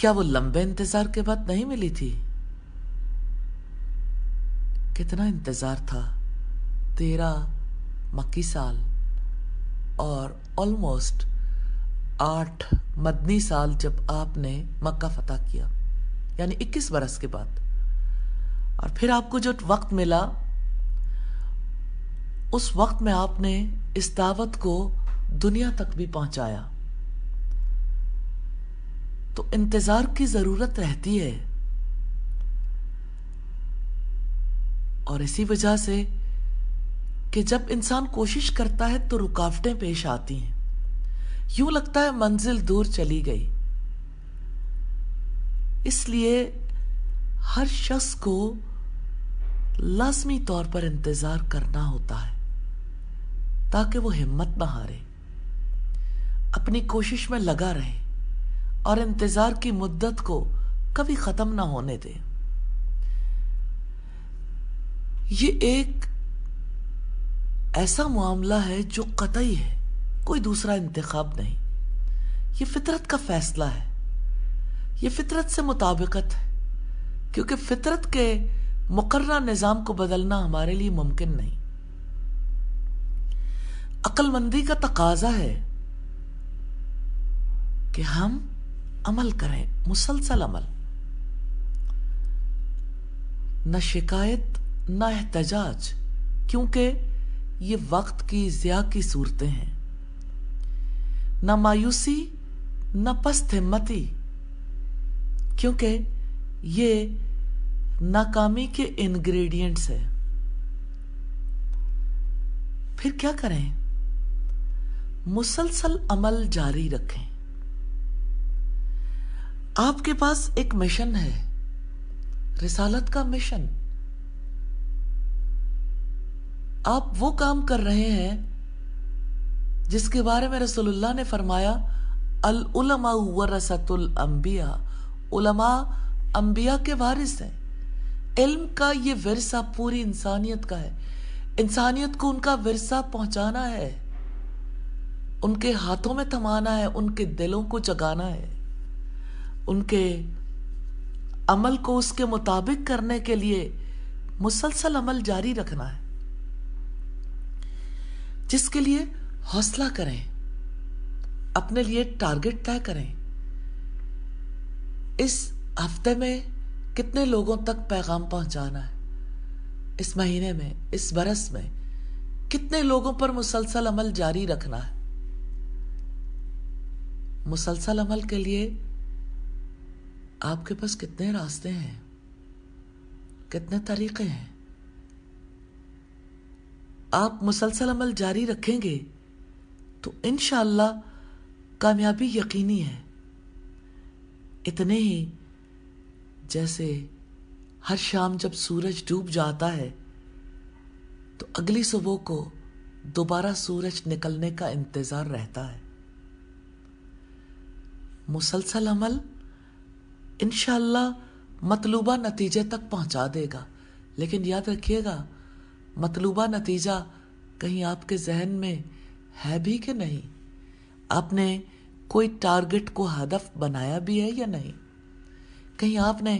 کیا وہ لمبے انتظار کے بعد نہیں ملی تھی؟ کتنا انتظار تھا، 13 مکی سال اور آلموسٹ 8 مدنی سال جب آپ نے مکہ فتح کیا، یعنی 21 برس کے بعد. اور پھر آپ کو جو وقت ملا، اس وقت میں آپ نے اس دعوت کو دنیا تک بھی پہنچایا. تو انتظار کی ضرورت رہتی ہے، اور اسی وجہ سے کہ جب انسان کوشش کرتا ہے تو رکاوٹیں پیش آتی ہیں، یوں لگتا ہے منزل دور چلی گئی. اس لیے ہر شخص کو لازمی طور پر انتظار کرنا ہوتا ہے تاکہ وہ ہمت نہ ہارے، اپنی کوشش میں لگا رہے اور انتظار کی مدت کو کبھی ختم نہ ہونے دے. یہ ایک ایسا معاملہ ہے جو قطعی ہے، کوئی دوسرا انتخاب نہیں. یہ فطرت کا فیصلہ ہے، یہ فطرت سے مطابقت ہے، کیونکہ فطرت کے مقررہ نظام کو بدلنا ہمارے لیے ممکن نہیں. عقل مندی کا تقاضا ہے کہ ہم عمل کریں، مسلسل عمل، نہ شکایت نہ احتجاج، کیونکہ یہ وقت کی ضیاع کی صورتیں ہیں. نہ مایوسی نہ پست ہمتی، کیونکہ یہ ناکامی کے انگریڈینٹس ہے. پھر کیا کریں؟ مسلسل عمل جاری رکھیں. آپ کے پاس ایک مشن ہے، رسالت کا مشن. آپ وہ کام کر رہے ہیں جس کے بارے میں رسول اللہ نے فرمایا، العلماء ورثۃ الانبیاء، علماء انبیاء کے وارث ہیں. علم کا یہ ورثہ پوری انسانیت کا ہے. انسانیت کو ان کا ورثہ پہنچانا ہے، ان کے ہاتھوں میں تھمانا ہے، ان کے دلوں کو جگانا ہے، ان کے عمل کو اس کے مطابق کرنے کے لیے مسلسل عمل جاری رکھنا ہے، جس کے لیے حوصلہ کریں، اپنے لیے ٹارگٹ طے کریں. اس ہفتے میں کتنے لوگوں تک پیغام پہنچانا ہے، اس مہینے میں، اس برس میں کتنے لوگوں پر مسلسل عمل جاری رکھنا ہے. مسلسل عمل کے لیے آپ کے پاس کتنے راستے ہیں، کتنے طریقے ہیں. آپ مسلسل عمل جاری رکھیں گے تو انشاءاللہ کامیابی یقینی ہے. اتنے ہی جیسے ہر شام جب سورج ڈوب جاتا ہے تو اگلی صبح کو دوبارہ سورج نکلنے کا انتظار رہتا ہے. مسلسل عمل انشاءاللہ مطلوبہ نتیجے تک پہنچا دے گا. لیکن یاد رکھیے گا، مطلوبہ نتیجہ کہیں آپ کے ذہن میں ہے بھی کہ نہیں؟ آپ نے کوئی ٹارگٹ کو ہدف بنایا بھی ہے یا نہیں؟ کہیں آپ نے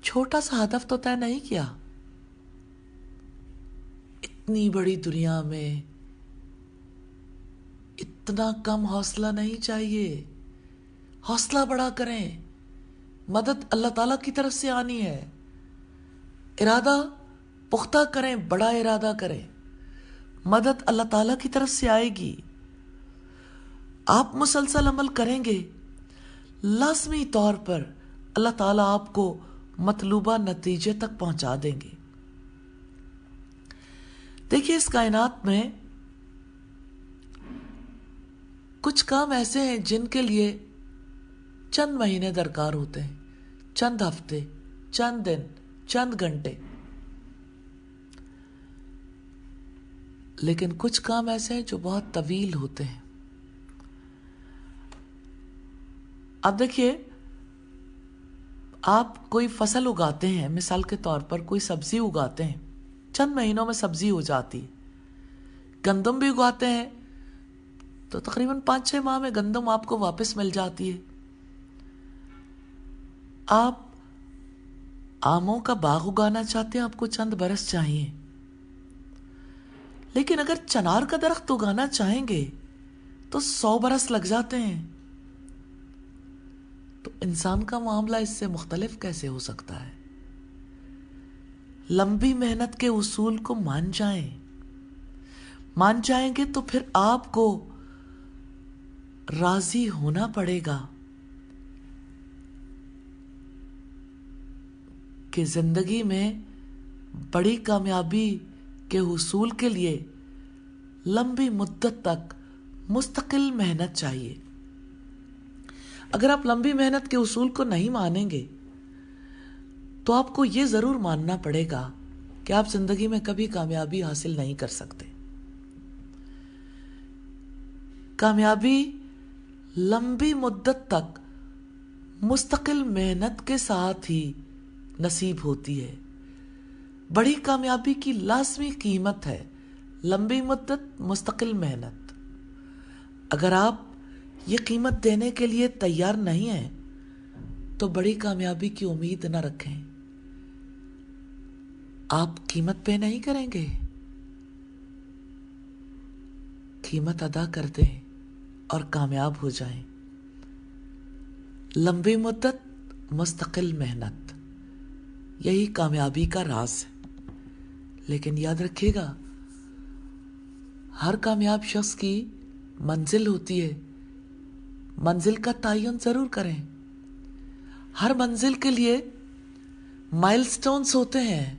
چھوٹا سا ہدف تو طے نہیں کیا؟ اتنی بڑی دنیا میں اتنا کم حوصلہ نہیں چاہیے. حوصلہ بڑا کریں، مدد اللہ تعالیٰ کی طرف سے آنی ہے. ارادہ پختہ کریں، بڑا ارادہ کریں، مدد اللہ تعالیٰ کی طرف سے آئے گی. آپ مسلسل عمل کریں گے، لازمی طور پر اللہ تعالیٰ آپ کو مطلوبہ نتیجے تک پہنچا دیں گے. دیکھیے، اس کائنات میں کچھ کام ایسے ہیں جن کے لیے چند مہینے درکار ہوتے ہیں، چند ہفتے، چند دن، چند گھنٹے. لیکن کچھ کام ایسے ہیں جو بہت طویل ہوتے ہیں. اب دیکھیے، آپ کوئی فصل اگاتے ہیں، مثال کے طور پر کوئی سبزی اگاتے ہیں، چند مہینوں میں سبزی ہو جاتی ہے. گندم بھی اگاتے ہیں تو تقریباً 5-6 ماہ میں گندم آپ کو واپس مل جاتی ہے. آپ آموں کا باغ اگانا چاہتے ہیں، آپ کو چند برس چاہیے، لیکن اگر چنار کا درخت اگانا چاہیں گے تو 100 برس لگ جاتے ہیں. تو انسان کا معاملہ اس سے مختلف کیسے ہو سکتا ہے؟ لمبی محنت کے اصول کو مان جائیں گے تو پھر آپ کو راضی ہونا پڑے گا کہ زندگی میں بڑی کامیابی کے حصول کے لیے لمبی مدت تک مستقل محنت چاہیے. اگر آپ لمبی محنت کے اصول کو نہیں مانیں گے تو آپ کو یہ ضرور ماننا پڑے گا کہ آپ زندگی میں کبھی کامیابی حاصل نہیں کر سکتے. کامیابی لمبی مدت تک مستقل محنت کے ساتھ ہی نصیب ہوتی ہے. بڑی کامیابی کی لازمی قیمت ہے لمبی مدت مستقل محنت. اگر آپ یہ قیمت دینے کے لیے تیار نہیں ہیں تو بڑی کامیابی کی امید نہ رکھیں. آپ قیمت پے نہیں کریں گے، قیمت ادا کر دیں اور کامیاب ہو جائیں. لمبی مدت مستقل محنت، یہی کامیابی کا راز ہے. لیکن یاد رکھیے گا، ہر کامیاب شخص کی منزل ہوتی ہے. منزل کا تعین ضرور کریں. ہر منزل کے لیے مائل سٹونز ہوتے ہیں.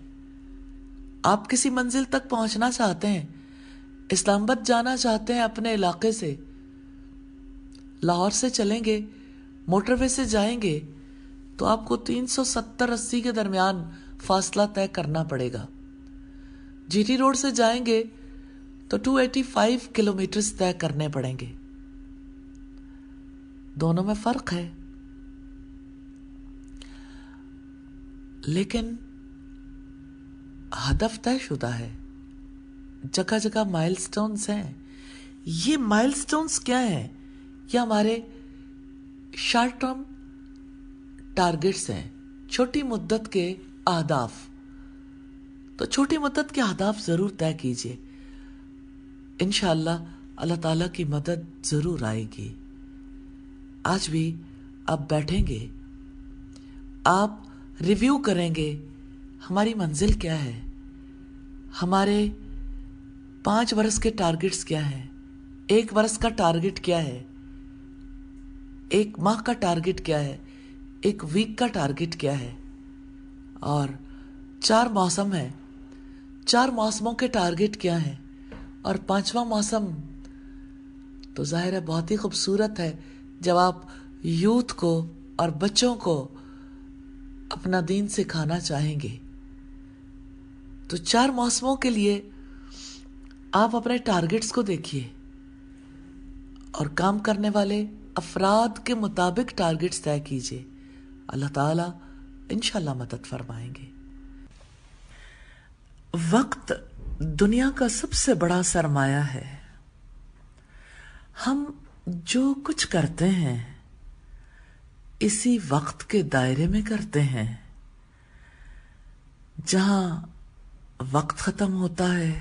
آپ کسی منزل تک پہنچنا چاہتے ہیں، اسلام آباد جانا چاہتے ہیں اپنے علاقے سے، لاہور سے چلیں گے، موٹر وے سے جائیں گے تو آپ کو 370-80 کے درمیان فاصلہ طے کرنا پڑے گا. جی ٹی روڈ سے جائیں گے تو 285 کلومیٹرز طے کرنے پڑیں گے. دونوں میں فرق ہے، لیکن ہدف طے شدہ ہے. جگہ جگہ مائل سٹونز ہیں. یہ مائل سٹونز کیا ہیں؟ یہ ہمارے شارٹ ٹرم ٹارگٹس ہیں، چھوٹی مدت کے اہداف. تو چھوٹی مدت کے اہداف ضرور طے کیجیے. انشاءاللہ اللہ تعالیٰ کی مدد ضرور آئے گی. آج بھی آپ بیٹھیں گے، آپ ریویو کریں گے ہماری منزل کیا ہے، ہمارے 5 برس کے ٹارگٹس کیا ہیں، 1 برس کا ٹارگٹ کیا ہے، 1 ماہ کا ٹارگٹ کیا ہے، 1 ویک کا ٹارگٹ کیا ہے، اور 4 موسم ہیں، 4 موسموں کے ٹارگٹ کیا ہیں، اور 5واں موسم تو ظاہر ہے بہت ہی خوبصورت ہے جب آپ یوتھ کو اور بچوں کو اپنا دین سکھانا چاہیں گے. تو 4 موسموں کے لیے آپ اپنے ٹارگٹس کو دیکھیے اور کام کرنے والے افراد کے مطابق ٹارگٹس طے کیجیے. اللہ تعالیٰ انشاءاللہ مدد فرمائیں گے. وقت دنیا کا سب سے بڑا سرمایہ ہے. ہم جو کچھ کرتے ہیں اسی وقت کے دائرے میں کرتے ہیں. جہاں وقت ختم ہوتا ہے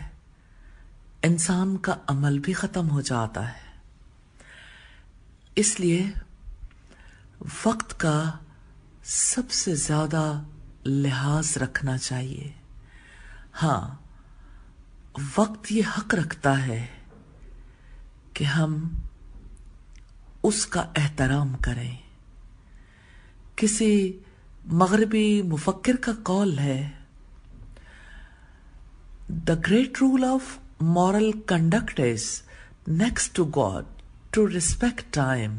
انسان کا عمل بھی ختم ہو جاتا ہے. اس لیے وقت کا سب سے زیادہ لحاظ رکھنا چاہیے. ہاں، وقت یہ حق رکھتا ہے کہ ہم اس کا احترام کریں. کسی مغربی مفکر کا قول ہے، The great rule of moral conduct is next to God to respect time.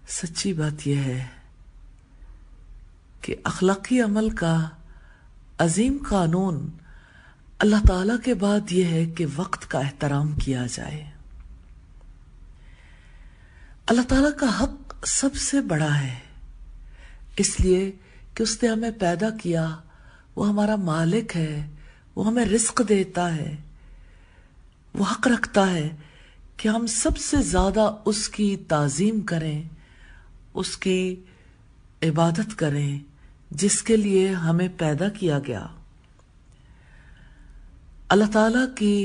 سچی بات یہ ہے کہ اخلاقی عمل کا عظیم قانون اللہ تعالیٰ کے بعد یہ ہے کہ وقت کا احترام کیا جائے. اللہ تعالیٰ کا حق سب سے بڑا ہے، اس لیے کہ اس نے ہمیں پیدا کیا، وہ ہمارا مالک ہے، وہ ہمیں رزق دیتا ہے. وہ حق رکھتا ہے کہ ہم سب سے زیادہ اس کی تعظیم کریں اس کی عبادت کریں جس کے لیے ہمیں پیدا کیا گیا. اللہ تعالیٰ کی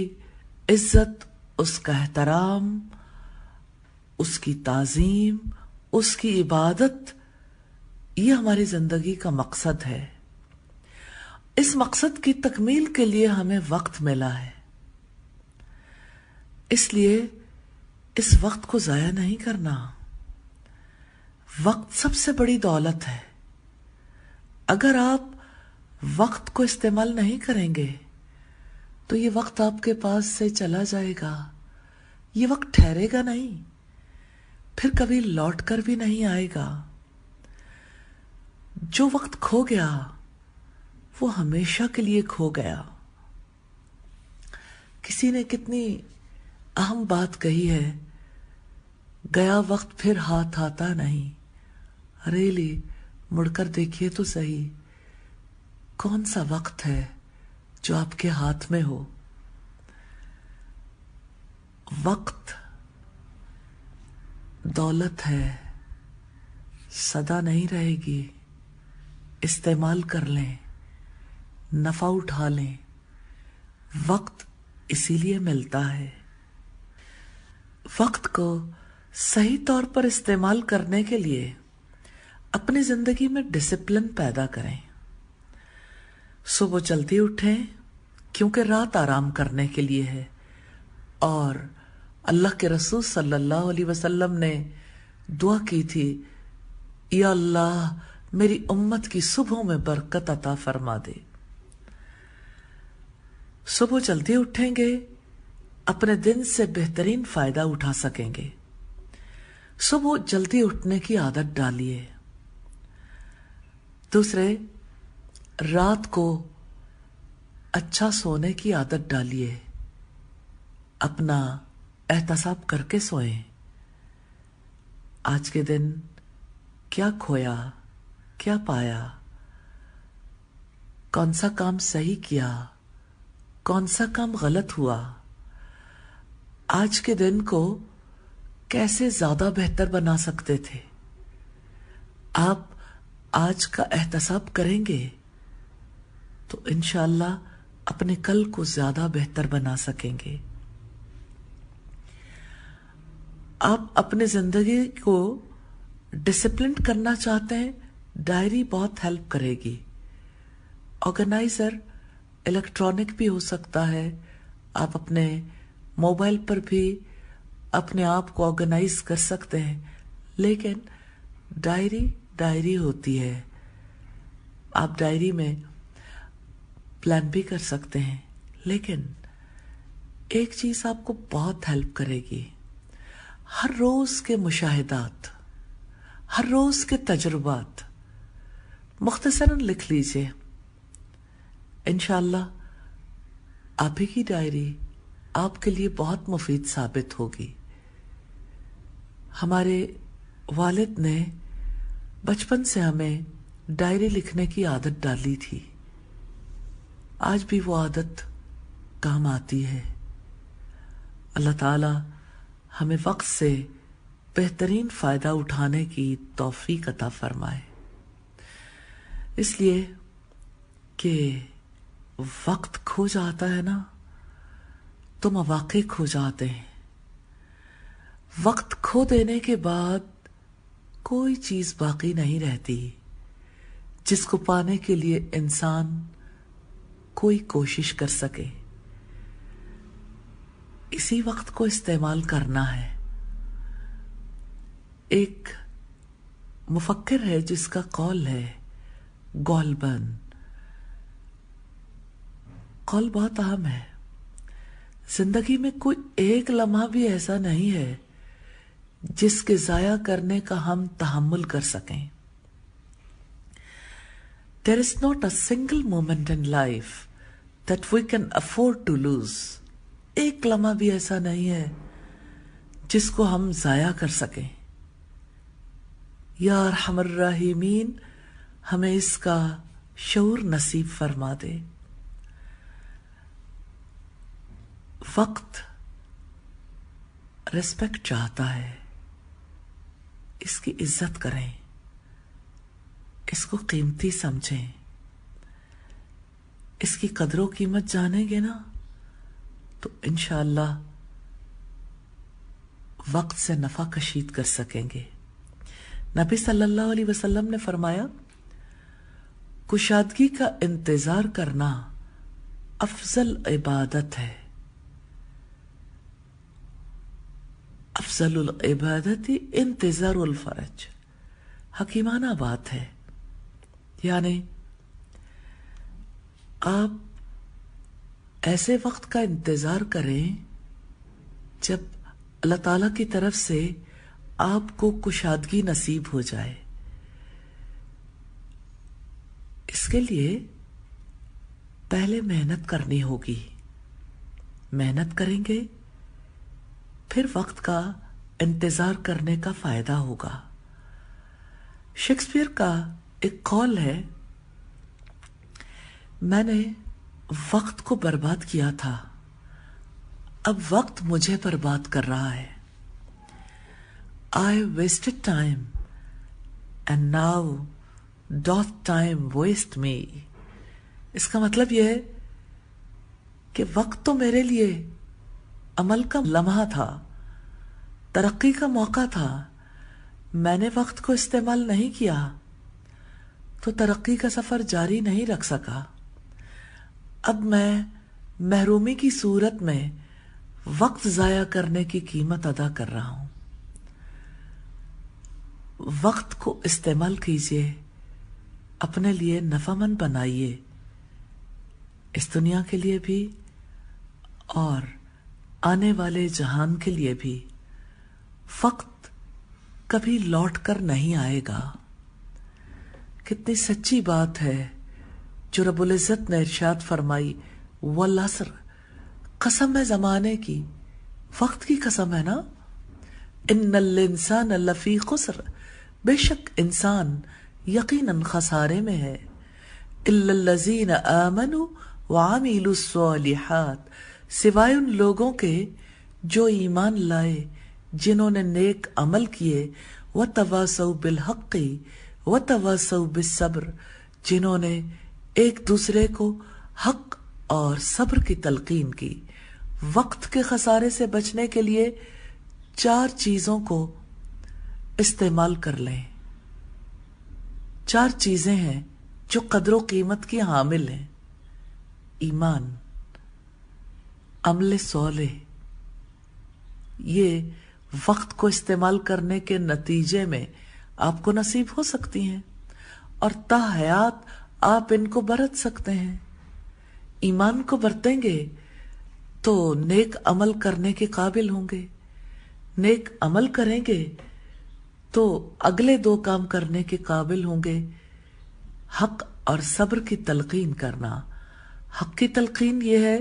عزت، اس کا احترام، اس کی تعظیم، اس کی عبادت، یہ ہماری زندگی کا مقصد ہے. اس مقصد کی تکمیل کے لیے ہمیں وقت ملا ہے، اس لیے اس وقت کو ضائع نہیں کرنا. وقت سب سے بڑی دولت ہے. اگر آپ وقت کو استعمال نہیں کریں گے تو یہ وقت آپ کے پاس سے چلا جائے گا. یہ وقت ٹھہرے گا نہیں، پھر کبھی لوٹ کر بھی نہیں آئے گا. جو وقت کھو گیا وہ ہمیشہ کے لیے کھو گیا. کسی نے کتنی اہم بات کہی ہے، گیا وقت پھر ہاتھ آتا نہیں. ریلی مڑ کر دیکھیے تو صحیح، کون سا وقت ہے جو آپ کے ہاتھ میں ہو. وقت دولت ہے، سدا نہیں رہے گی. استعمال کر لیں، نفع اٹھا لیں. وقت اسی لیے ملتا ہے. وقت کو صحیح طور پر استعمال کرنے کے لیے اپنی زندگی میں ڈسپلن پیدا کریں. صبح جلدی اٹھیں کیونکہ رات آرام کرنے کے لیے ہے، اور اللہ کے رسول صلی اللہ علیہ وسلم نے دعا کی تھی، یا اللہ میری امت کی صبحوں میں برکت عطا فرما دے. صبح جلدی اٹھیں گے اپنے دن سے بہترین فائدہ اٹھا سکیں گے. صبح جلدی اٹھنے کی عادت ڈالیے. دوسرے، رات کو اچھا سونے کی عادت ڈالیے. اپنا احتساب کر کے سوئیں. آج کے دن کیا کھویا، کیا پایا، کون سا کام صحیح کیا، کون سا کام غلط ہوا، آج کے دن کو کیسے زیادہ بہتر بنا سکتے تھے. آپ آج کا احتساب کریں گے تو انشاءاللہ اپنے کل کو زیادہ بہتر بنا سکیں گے. آپ اپنے زندگی کو ڈسپلن کرنا چاہتے ہیں، ڈائری بہت ہیلپ کرے گی. آرگنائزر الیکٹرانک بھی ہو سکتا ہے، آپ اپنے موبائل پر بھی اپنے آپ کو آرگنائز کر سکتے ہیں، لیکن ڈائری ہوتی ہے. آپ ڈائری میں پلان بھی کر سکتے ہیں، لیکن ایک چیز آپ کو بہت ہیلپ کرے گی. ہر روز کے مشاہدات، ہر روز کے تجربات مختصراً لکھ لیجئے. انشاءاللہ آپ ہی کی ڈائری آپ کے لیے بہت مفید ثابت ہوگی. ہمارے والد نے بچپن سے ہمیں ڈائری لکھنے کی عادت ڈالی تھی. آج بھی وہ عادت کام آتی ہے. اللہ تعالی ہمیں وقت سے بہترین فائدہ اٹھانے کی توفیق عطا فرمائے. اس لیے کہ وقت کھو جاتا ہے نا تو مواقع کھو جاتے ہیں. وقت کھو دینے کے بعد کوئی چیز باقی نہیں رہتی جس کو پانے کے لیے انسان کوئی کوشش کر سکے. اسی وقت کو استعمال کرنا ہے. ایک مفکر ہے جس کا قول ہے، گولبن. قول بہت اہم ہے. زندگی میں کوئی ایک لمحہ بھی ایسا نہیں ہے جس کے ضائع کرنے کا ہم تحمل کر سکیں. There is not a single moment in life that we can afford to lose. ایک لمحہ بھی ایسا نہیں ہے جس کو ہم ضائع کر سکیں. یا ارحم الراحمین ہمیں اس کا شعور نصیب فرما دے. وقت ریسپیکٹ چاہتا ہے. اس کی عزت کریں، اس کو قیمتی سمجھیں، اس کی قدر و قیمت جانیں گے نا تو انشاءاللہ وقت سے نفع کشید کر سکیں گے۔ نبی صلی اللہ علیہ وسلم نے فرمایا، کشادگی کا انتظار کرنا افضل عبادت ہے، افضل العبادت انتظار الفرج، حکیمانہ بات ہے۔ یعنی آپ ایسے وقت کا انتظار کریں جب اللہ تعالیٰ کی طرف سے آپ کو کشادگی نصیب ہو جائے۔ اس کے لیے پہلے محنت کرنی ہوگی، محنت کریں گے پھر وقت کا انتظار کرنے کا فائدہ ہوگا۔ شیکسپیئر کا ایک قول ہے، میں نے وقت کو برباد کیا تھا، اب وقت مجھے برباد کر رہا ہے۔ I wasted time and now doth time waste me۔ اس کا مطلب یہ ہے کہ وقت تو میرے لیے عمل کا لمحہ تھا، ترقی کا موقع تھا، میں نے وقت کو استعمال نہیں کیا تو ترقی کا سفر جاری نہیں رکھ سکا۔ اب میں محرومی کی صورت میں وقت ضائع کرنے کی قیمت ادا کر رہا ہوں۔ وقت کو استعمال کیجئے، اپنے لیے نفع مند بنائیے، اس دنیا کے لیے بھی اور آنے والے جہان کے لیے بھی۔ وقت کبھی لوٹ کر نہیں آئے گا۔ کتنی سچی بات ہے جو رب العزت نے ارشاد فرمائی، والعصر، قسم ہے زمانے کی، وقت کی قسم ہے نا، ان الانسان لفی خسر، بے شک انسان یقیناً خسارے میں ہے، الا الذین آمنوا وعملوا الصالحات، سوائے ان لوگوں کے جو ایمان لائے، جنہوں نے نیک عمل کیے، وتواصوا بالحق وتواصوا بالصبر، جنہوں نے ایک دوسرے کو حق اور صبر کی تلقین کی۔ وقت کے خسارے سے بچنے کے لیے 4 چیزوں کو استعمال کر لیں۔ 4 چیزیں ہیں جو قدر و قیمت کی حامل ہیں: ایمان، عمل صالح، یہ وقت کو استعمال کرنے کے نتیجے میں آپ کو نصیب ہو سکتی ہیں اور تا حیات آپ ان کو برت سکتے ہیں۔ ایمان کو برتیں گے تو نیک عمل کرنے کے قابل ہوں گے، نیک عمل کریں گے تو اگلے 2 کام کرنے کے قابل ہوں گے: حق اور صبر کی تلقین کرنا۔ حق کی تلقین یہ ہے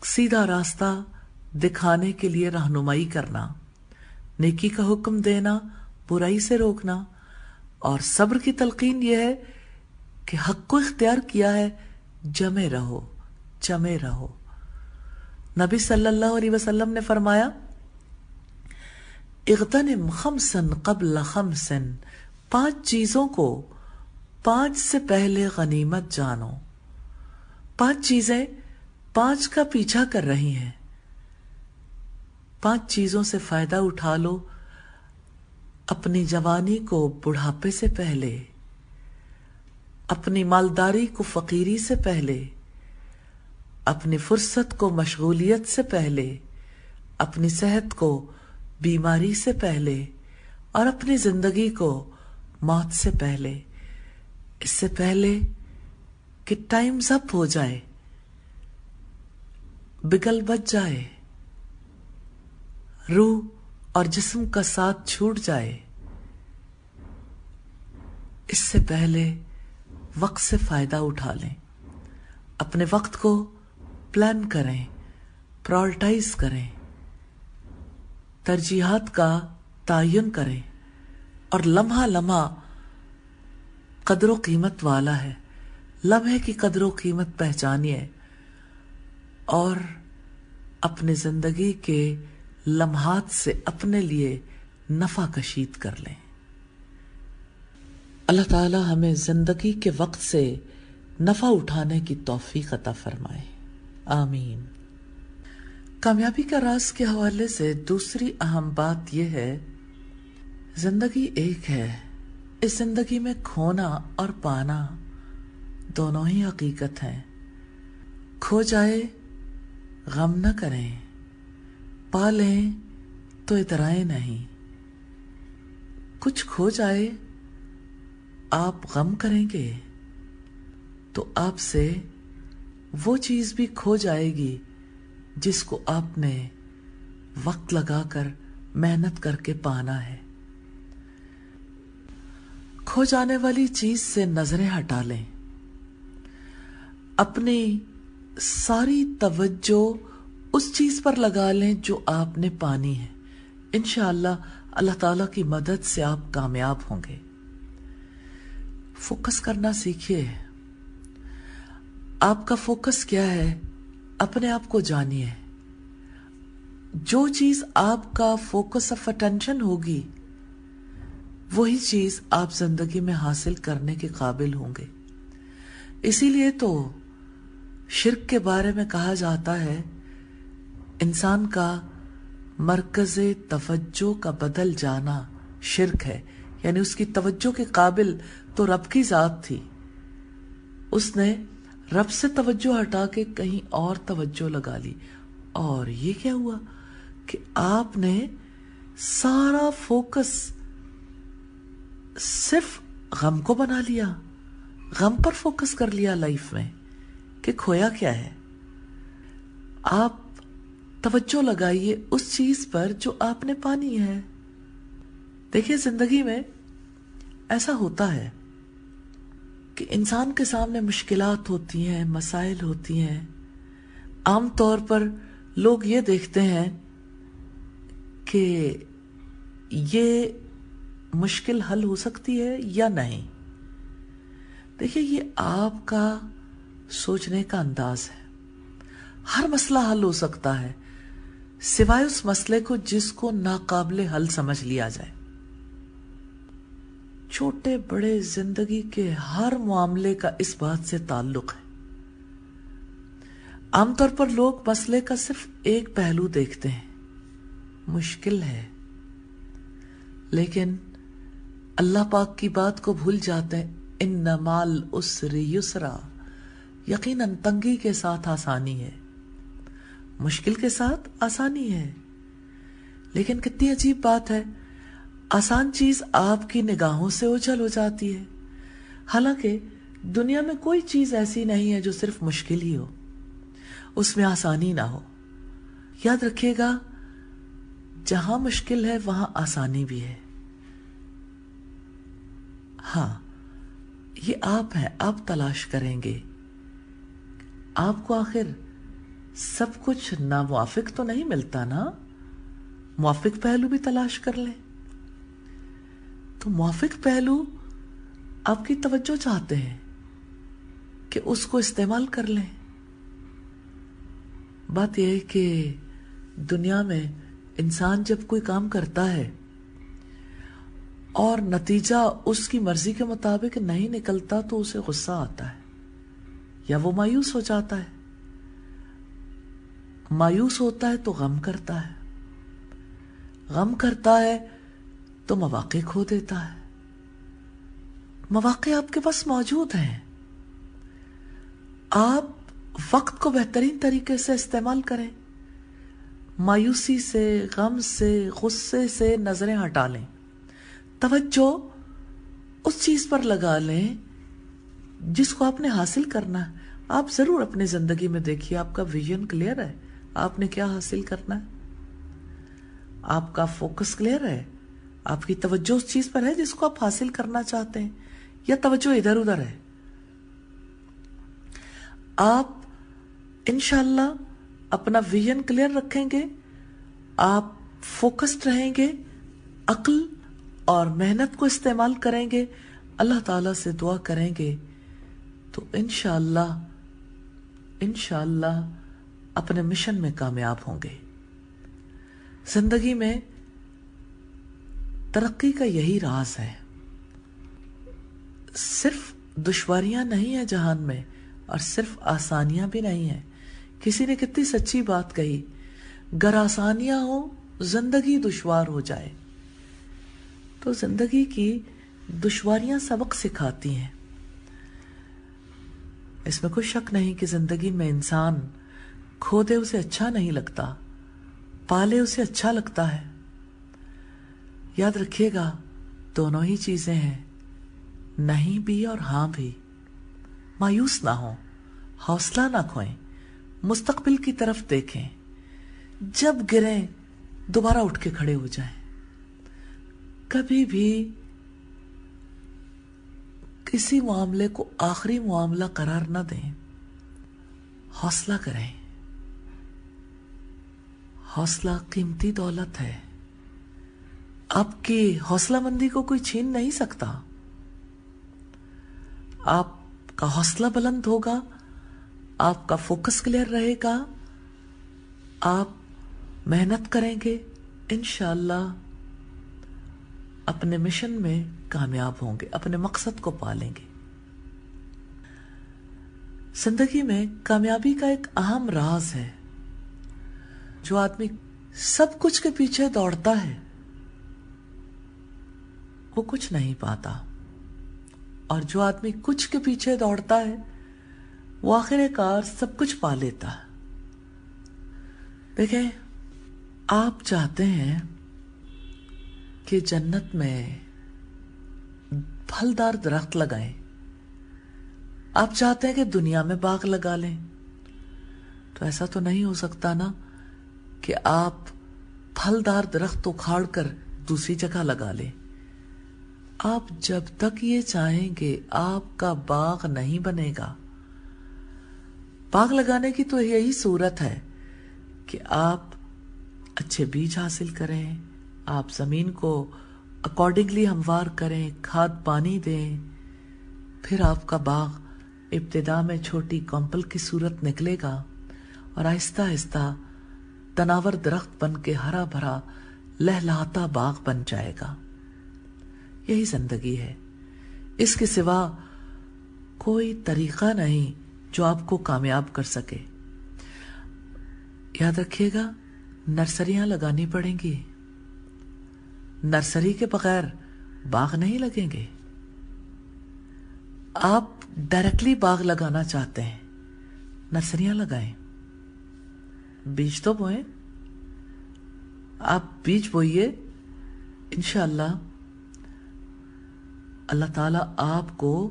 سیدھا راستہ دکھانے کے لیے رہنمائی کرنا، نیکی کا حکم دینا، برائی سے روکنا، اور صبر کی تلقین یہ ہے کہ حق کو اختیار کیا ہے، جمے رہو، جمے رہو۔ نبی صلی اللہ علیہ وسلم نے فرمایا، اغتنم 5 قبل 5، 5 چیزوں کو 5 سے پہلے غنیمت جانو۔ 5 چیزیں 5 کا پیچھا کر رہی ہیں، 5 چیزوں سے فائدہ اٹھا لو اپنی جوانی کو بڑھاپے سے پہلے، اپنی مالداری کو فقیری سے پہلے، اپنی فرصت کو مشغولیت سے پہلے، اپنی صحت کو بیماری سے پہلے، اور اپنی زندگی کو موت سے پہلے۔ اس سے پہلے کہ ٹائم ضبط ہو جائے، بگل بچ جائے، روح اور جسم کا ساتھ چھوٹ جائے، اس سے پہلے وقت سے فائدہ اٹھا لیں۔ اپنے وقت کو پلان کریں، پرائورٹائز کریں، ترجیحات کا تعین کریں، اور لمحہ لمحہ قدر و قیمت والا ہے، لمحے کی قدر و قیمت پہچانیے اور اپنے زندگی کے لمحات سے اپنے لیے نفع کشید کر لیں۔ اللہ تعالی ہمیں زندگی کے وقت سے نفع اٹھانے کی توفیق عطا فرمائے، آمین۔ کامیابی کا راز کے حوالے سے دوسری اہم بات یہ ہے، زندگی ایک ہے، اس زندگی میں کھونا اور پانا دونوں ہی حقیقت ہیں۔ کھو جائے غم نہ کریں، پا لیں تو اترائیں نہیں۔ کچھ کھو جائے آپ غم کریں گے تو آپ سے وہ چیز بھی کھو جائے گی جس کو آپ نے وقت لگا کر محنت کر کے پانا ہے۔ کھو جانے والی چیز سے نظریں ہٹا لیں، اپنی ساری توجہ اس چیز پر لگا لیں جو آپ نے پانی ہے۔ انشاءاللہ اللہ تعالیٰ کی مدد سے آپ کامیاب ہوں گے۔ فوکس کرنا سیکھیے۔ آپ کا فوکس کیا ہے؟ اپنے آپ کو جانیے۔ جو چیز آپ کا فوکس آف اٹینشن ہوگی وہی چیز آپ زندگی میں حاصل کرنے کے قابل ہوں گے۔ اسی لیے تو شرک کے بارے میں کہا جاتا ہے انسان کا مرکز توجہ کا بدل جانا شرک ہے، یعنی اس کی توجہ کے قابل تو رب کی ذات تھی، اس نے رب سے توجہ ہٹا کے کہیں اور توجہ لگا لی، اور یہ کیا ہوا کہ آپ نے سارا فوکس صرف غم کو بنا لیا، غم پر فوکس کر لیا لائف میں کہ کھویا کیا ہے۔ آپ توجہ لگائیے اس چیز پر جو آپ نے پانی ہے۔ دیکھیے زندگی میں ایسا ہوتا ہے کہ انسان کے سامنے مشکلات ہوتی ہیں، مسائل ہوتی ہیں، عام طور پر لوگ یہ دیکھتے ہیں کہ یہ مشکل حل ہو سکتی ہے یا نہیں۔ دیکھیے یہ آپ کا سوچنے کا انداز ہے۔ ہر مسئلہ حل ہو سکتا ہے سوائے اس مسئلے کو جس کو ناقابل حل سمجھ لیا جائے۔ چھوٹے بڑے زندگی کے ہر معاملے کا اس بات سے تعلق ہے۔ عام طور پر لوگ مسئلے کا صرف ایک پہلو دیکھتے ہیں، مشکل ہے، لیکن اللہ پاک کی بات کو بھول جاتے ہیں، ان مع العسر یسرا، یقیناً تنگی کے ساتھ آسانی ہے، مشکل کے ساتھ آسانی ہے۔ لیکن کتنی عجیب بات ہے، آسان چیز آپ کی نگاہوں سے اوجھل ہو جاتی ہے، حالانکہ دنیا میں کوئی چیز ایسی نہیں ہے جو صرف مشکل ہی ہو، اس میں آسانی نہ ہو۔ یاد رکھیے گا جہاں مشکل ہے وہاں آسانی بھی ہے۔ ہاں یہ آپ ہیں، آپ تلاش کریں گے۔ آپ کو آخر سب کچھ ناموافق تو نہیں ملتا نا، موافق پہلو بھی تلاش کر لیں۔ تو موافق پہلو آپ کی توجہ چاہتے ہیں کہ اس کو استعمال کر لیں۔ بات یہ ہے کہ دنیا میں انسان جب کوئی کام کرتا ہے اور نتیجہ اس کی مرضی کے مطابق نہیں نکلتا تو اسے غصہ آتا ہے یا وہ مایوس ہو جاتا ہے۔ مایوس ہوتا ہے تو غم کرتا ہے، غم کرتا ہے تو مواقع کھو دیتا ہے۔ مواقع آپ کے پاس موجود ہیں، آپ وقت کو بہترین طریقے سے استعمال کریں۔ مایوسی سے، غم سے، غصے سے نظریں ہٹا لیں، توجہ اس چیز پر لگا لیں جس کو آپ نے حاصل کرنا ہے۔ آپ ضرور اپنی زندگی میں دیکھیے آپ کا ویژن کلیئر ہے، آپ نے کیا حاصل کرنا ہے، آپ کا فوکس کلیئر ہے، آپ کی توجہ اس چیز پر ہے جس کو آپ حاصل کرنا چاہتے ہیں، یا توجہ ادھر ادھر ہے۔ آپ انشاءاللہ اپنا ویژن کلیئر رکھیں گے، آپ فوکسڈ رہیں گے، عقل اور محنت کو استعمال کریں گے، اللہ تعالیٰ سے دعا کریں گے تو انشاءاللہ اپنے مشن میں کامیاب ہوں گے۔ زندگی میں ترقی کا یہی راز ہے. صرف دشواریاں نہیں ہیں جہان میں اور صرف آسانیاں بھی نہیں ہیں. کسی نے کتنی سچی بات کہی، گر آسانیاں ہو زندگی دشوار ہو جائے. تو زندگی کی دشواریاں سبق سکھاتی ہیں. اس میں کوئی شک نہیں کہ زندگی میں انسان کھو دے اسے اچھا نہیں لگتا، پالے اسے اچھا لگتا ہے. یاد رکھیے گا دونوں ہی چیزیں ہیں، نہیں بھی اور ہاں بھی. مایوس نہ ہوں، حوصلہ نہ کھوئیں، مستقبل کی طرف دیکھیں. جب گریں دوبارہ اٹھ کے کھڑے ہو جائیں. کبھی بھی کسی معاملے کو آخری معاملہ قرار نہ دیں. حوصلہ کریں. حوصلہ قیمتی دولت ہے. آپ کی حوصلہ مندی کو کوئی چھین نہیں سکتا. آپ کا حوصلہ بلند ہوگا، آپ کا فوکس کلیئر رہے گا، آپ محنت کریں گے، انشاءاللہ اپنے مشن میں کامیاب ہوں گے، اپنے مقصد کو پالیں گے. زندگی میں کامیابی کا ایک اہم راز ہے. جو آدمی سب کچھ کے پیچھے دوڑتا ہے وہ کچھ نہیں پاتا، اور جو آدمی کچھ کے پیچھے دوڑتا ہے وہ آخر کار سب کچھ پا لیتا ہے. دیکھیں، آپ چاہتے ہیں کہ جنت میں پھلدار درخت لگائیں، آپ چاہتے ہیں کہ دنیا میں باغ لگا لیں، تو ایسا تو نہیں ہو سکتا نا کہ آپ پھلدار درخت اکھاڑ کر دوسری جگہ لگا لیں. آپ جب تک یہ چاہیں گے آپ کا باغ نہیں بنے گا. باغ لگانے کی تو یہی صورت ہے کہ آپ اچھے بیج حاصل کریں، آپ زمین کو اکارڈنگلی ہموار کریں، کھاد پانی دیں، پھر آپ کا باغ ابتدا میں چھوٹی کمپل کی صورت نکلے گا اور آہستہ آہستہ تناور درخت بن کے ہرا بھرا لہلہاتا باغ بن جائے گا. یہی زندگی ہے. اس کے سوا کوئی طریقہ نہیں جو آپ کو کامیاب کر سکے. یاد رکھیے گا نرسریاں لگانی پڑیں گی. نرسری کے بغیر باغ نہیں لگیں گے. آپ ڈائریکٹلی باغ لگانا چاہتے ہیں، نرسریاں لگائیں، بیج تو بوئیں. آپ بیج بوئیے، انشاءاللہ اللہ تعالیٰ آپ کو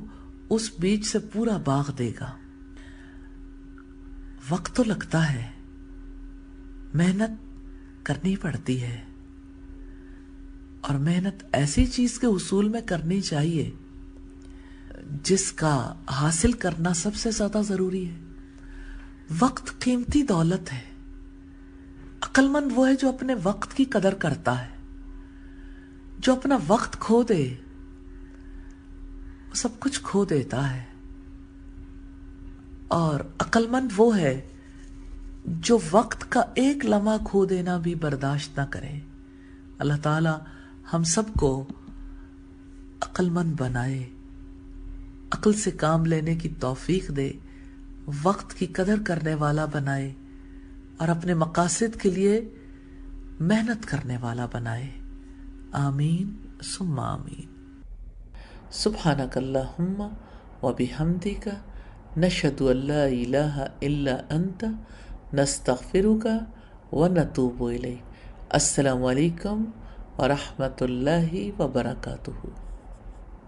اس بیج سے پورا باغ دے گا. وقت تو لگتا ہے، محنت کرنی پڑتی ہے، اور محنت ایسی چیز کے حصول میں کرنی چاہیے جس کا حاصل کرنا سب سے زیادہ ضروری ہے. وقت قیمتی دولت ہے. عقل مند وہ ہے جو اپنے وقت کی قدر کرتا ہے. جو اپنا وقت کھو دے وہ سب کچھ کھو دیتا ہے. اور عقل مند وہ ہے جو وقت کا ایک لمحہ کھو دینا بھی برداشت نہ کرے. اللہ تعالی ہم سب کو عقل مند بنائے، عقل سے کام لینے کی توفیق دے، وقت کی قدر کرنے والا بنائے، اور اپنے مقاصد کے لیے محنت کرنے والا بنائے. آمین ثم آمین. سبحانک اللہم وبحمدک نشہد ان لا الہ الا انت نستغفرک ونتوب الیک. السلام علیکم ورحمۃ اللہ وبرکاتہ.